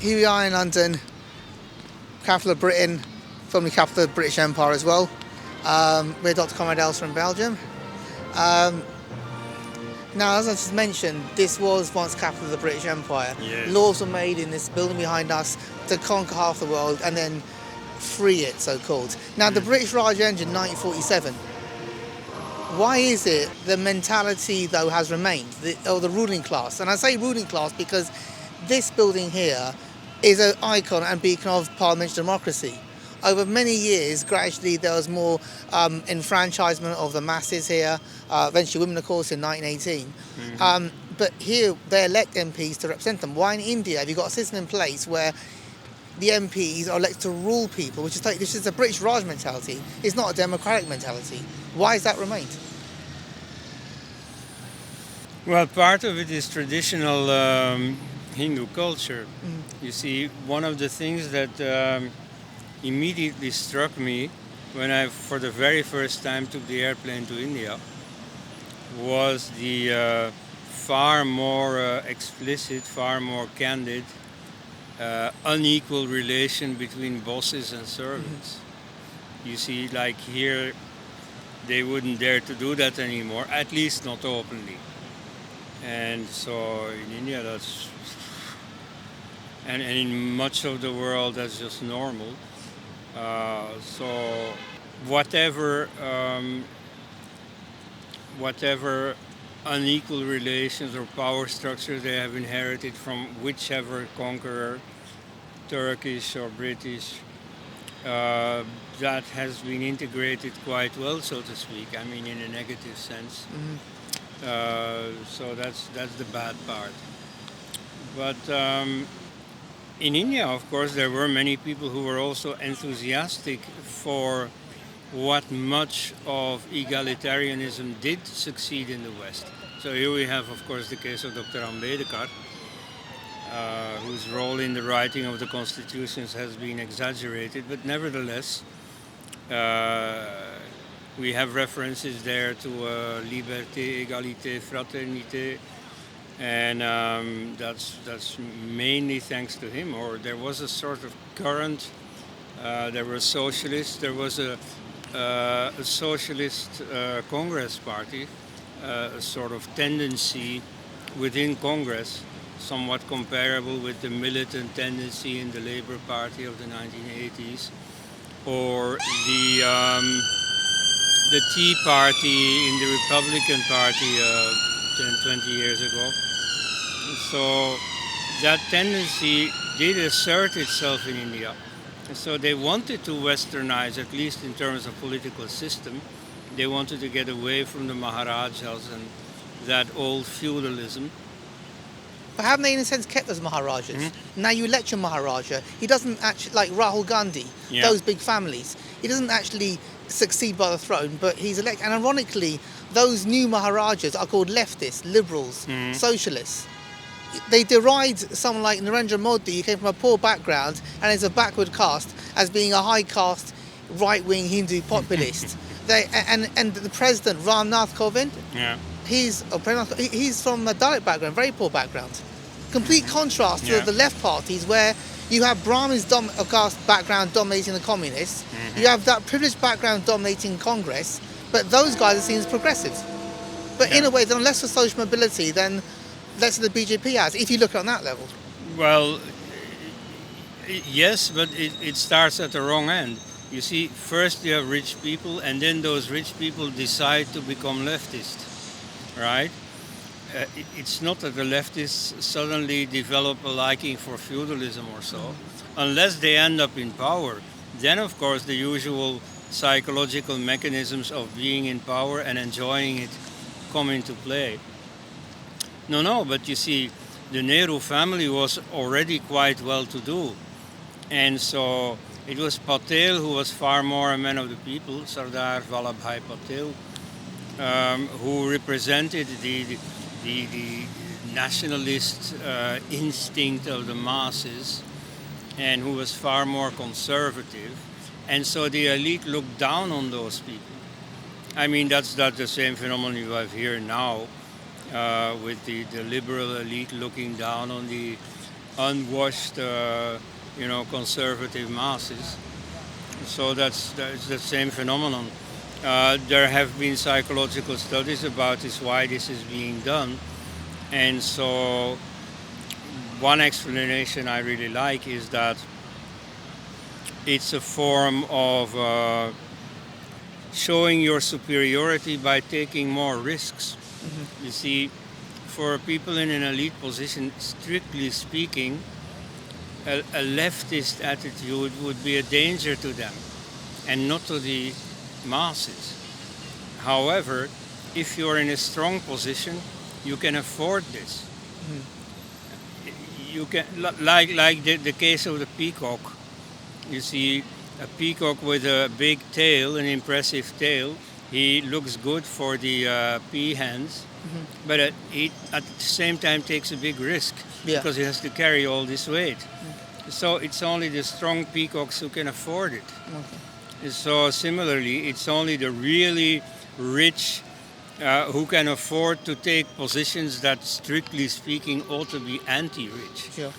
Here we are in London, capital of Britain, formerly capital of the British Empire as well. We're Dr Koenraad Elst from Belgium. Now, as I just mentioned, this was once capital of the British Empire. Yes. Laws were made in this building behind us to conquer half the world and then free it, so-called. Now, the British Raj ended in 1947. Why is it the mentality, though, has remained, the ruling class? And I say ruling class because this building here is an icon and beacon of parliamentary democracy. Over many years, gradually, there was more enfranchisement of the masses here, eventually women, of course, in 1918. But here, they elect MPs to represent them. Why in India have you got a system in place where the MPs are elected to rule people, which is a British Raj mentality? It's not a democratic mentality. Why has that remained? Well, part of it is traditional Hindu culture. You see, one of the things that immediately struck me when I, for the very first time, took the airplane to India was the far more explicit, far more candid, unequal relation between bosses and servants. You see, like here, they wouldn't dare to do that anymore, at least not openly. And so in India, that's, and in much of the world, that's just normal. So whatever unequal relations or power structures they have inherited from whichever conqueror, Turkish or British, that has been integrated quite well, so to speak. I mean, in a negative sense. So that's the bad part. But in India, of course, there were many people who were also enthusiastic for what much of egalitarianism did succeed in the West. So here we have, of course, the case of Dr. Ambedkar, whose role in the writing of the constitutions has been exaggerated, but nevertheless, we have references there to liberté, égalité, fraternité, and that's mainly thanks to him. Or there was a sort of current. There were socialists. There was a socialist Congress party, a sort of tendency within Congress, somewhat comparable with the militant tendency in the Labour Party of the 1980s, or the Tea Party in the Republican Party 10, 20 years ago. So that tendency did assert itself in India. So they wanted to westernize, at least in terms of political system. They wanted to get away from the Maharajas and that old feudalism. But haven't they, in a sense, kept those Maharajas? Now you elect your Maharaja. He doesn't actually, like Rahul Gandhi, those big families, he doesn't actually succeed by the throne, but he's elected. And ironically, those new Maharajas are called leftists, liberals, socialists. They deride someone like Narendra Modi, who came from a poor background and is a backward caste, as being a high caste, right-wing Hindu populist. And the president, Ram Nath Kovind, he's from a Dalit background, very poor background. Complete contrast to the left parties, where you have Brahmins caste background dominating the communists, you have that privileged background dominating Congress, but those guys are seen as progressives. But in a way, they're on less for social mobility than less than the BJP has, if you look on that level. Well, yes, but it starts at the wrong end. You see, first you have rich people, and then those rich people decide to become leftist, right? It's not that the leftists suddenly develop a liking for feudalism or so, unless they end up in power. Then, of course, the usual psychological mechanisms of being in power and enjoying it come into play. No, but you see, the Nehru family was already quite well-to-do. And so it was Patel who was far more a man of the people, Sardar Vallabhbhai Patel, who represented the nationalist instinct of the masses, and who was far more conservative. And so the elite looked down on those people. I mean, that's not the same phenomenon you have here now, with the liberal elite looking down on the unwashed, conservative masses. So that's the same phenomenon. There have been psychological studies about this, why this is being done. And so one explanation I really like is that it's a form of showing your superiority by taking more risks. Mm-hmm. You see, for people in an elite position, strictly speaking, a leftist attitude would be a danger to them and not to the masses. However, if you're in a strong position, you can afford this. Mm-hmm. You can, like the case of the peacock. You see, a peacock with a big tail, an impressive tail, he looks good for the peahens, mm-hmm. but he at the same time takes a big risk because he has to carry all this weight. Mm-hmm. So it's only the strong peacocks who can afford it. Okay. So similarly, it's only the really rich who can afford to take positions that, strictly speaking, ought to be anti-rich. Sure.